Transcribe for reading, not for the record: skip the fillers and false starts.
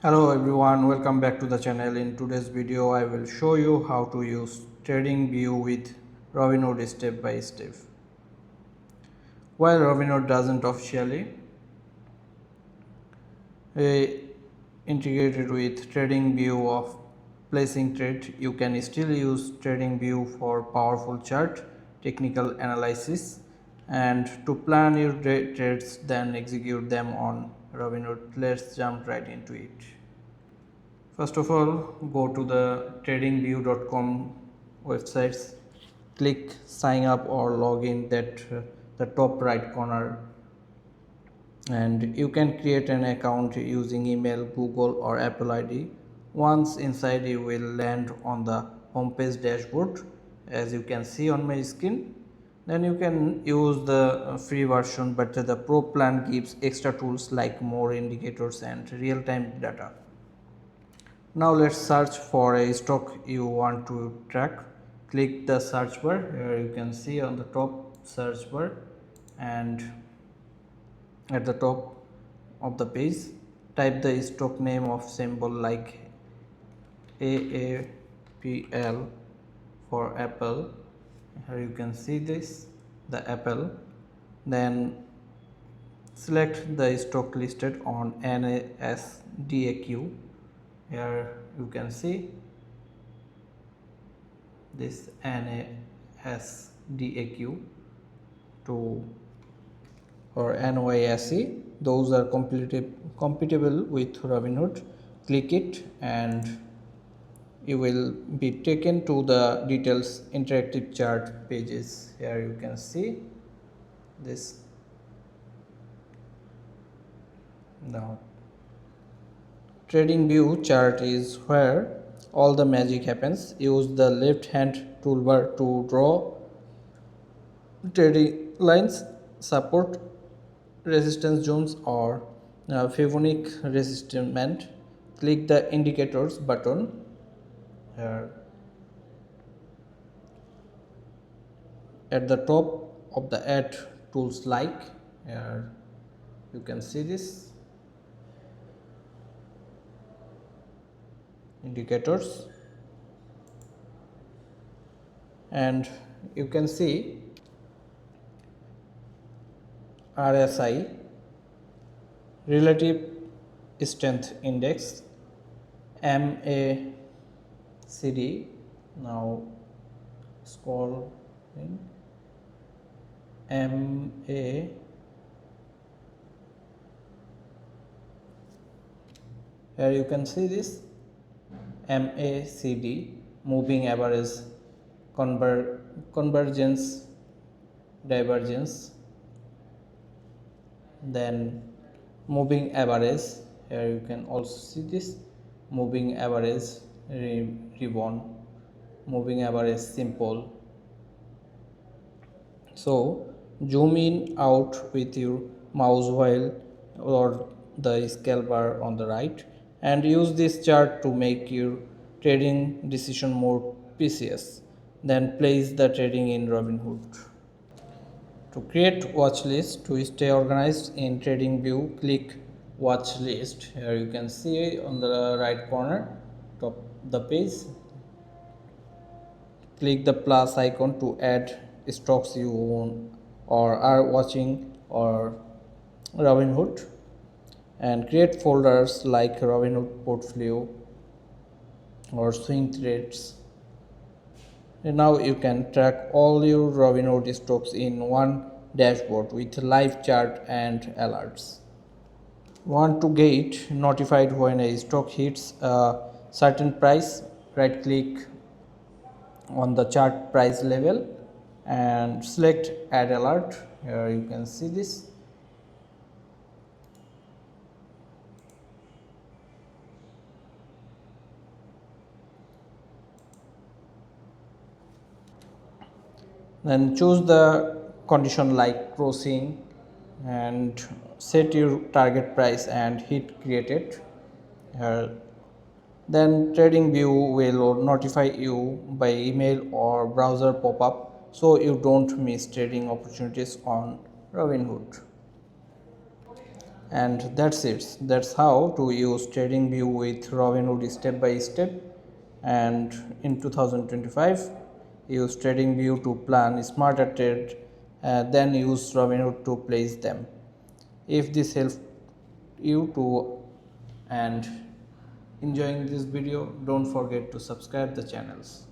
Hello everyone, welcome back to the channel. In today's video I will show you how to use TradingView with Robinhood step by step. While Robinhood doesn't officially integrated with TradingView of placing trade, you can still use TradingView for powerful chart, technical analysis and to plan your trades then execute them on Robinhood. Let's jump right into it. First of all, go to the tradingview.com websites, click sign up or log in at the top right corner, and you can create an account using email, Google or Apple ID. Once inside, you will land on the homepage dashboard as you can see on my screen. Then you can use the free version, but the pro plan gives extra tools like more indicators and real-time data. Now let's search for a stock you want to track. Click the search bar. Here you can see on the top search bar, and at the top of the page type the stock name of symbol like AAPL for Apple. Here you can see this, the Apple. Then select the stock listed on NASDAQ. Here you can see this NASDAQ to or NYSE. Those are compatible with Robinhood. Click it and you will be taken to the details interactive chart pages. Here you can see this. Now TradingView chart is where all the magic happens. Use the left hand toolbar to draw trading lines, support, resistance zones or Fibonacci resistance. Click the indicators button here at the top of the add tools like. Here you can see this indicators, and you can see RSI, relative strength index, MACD. Now scrolling, MA, here you can see this MACD, moving average, convergence, divergence, then moving average. Here you can also see this moving average, ribbon, moving average, simple. So zoom in out with your mouse wheel or the scale bar on the right, and use this chart to make your trading decision more precise. Then place the trading in Robinhood. To create watch list to stay organized in TradingView, click watch list. Here you can see on the right corner top the page. Click the plus icon to add stocks you own or are watching or Robinhood, and create folders like Robinhood portfolio or swing trades. And now you can track all your Robinhood stocks in one dashboard with live chart and alerts. Want to get notified when a stock hits a certain price? Right click on the chart price level and select add alert. Here you can see this. Then choose the condition like crossing and set your target price and hit created. Then TradingView will notify you by email or browser pop-up so you don't miss trading opportunities on Robinhood. And that's it. That's how to use TradingView with Robinhood step by step. And in 2025, use TradingView to plan smarter trade, then use Robinhood to place them. If this helps you to and enjoying this video, don't forget to subscribe the channels.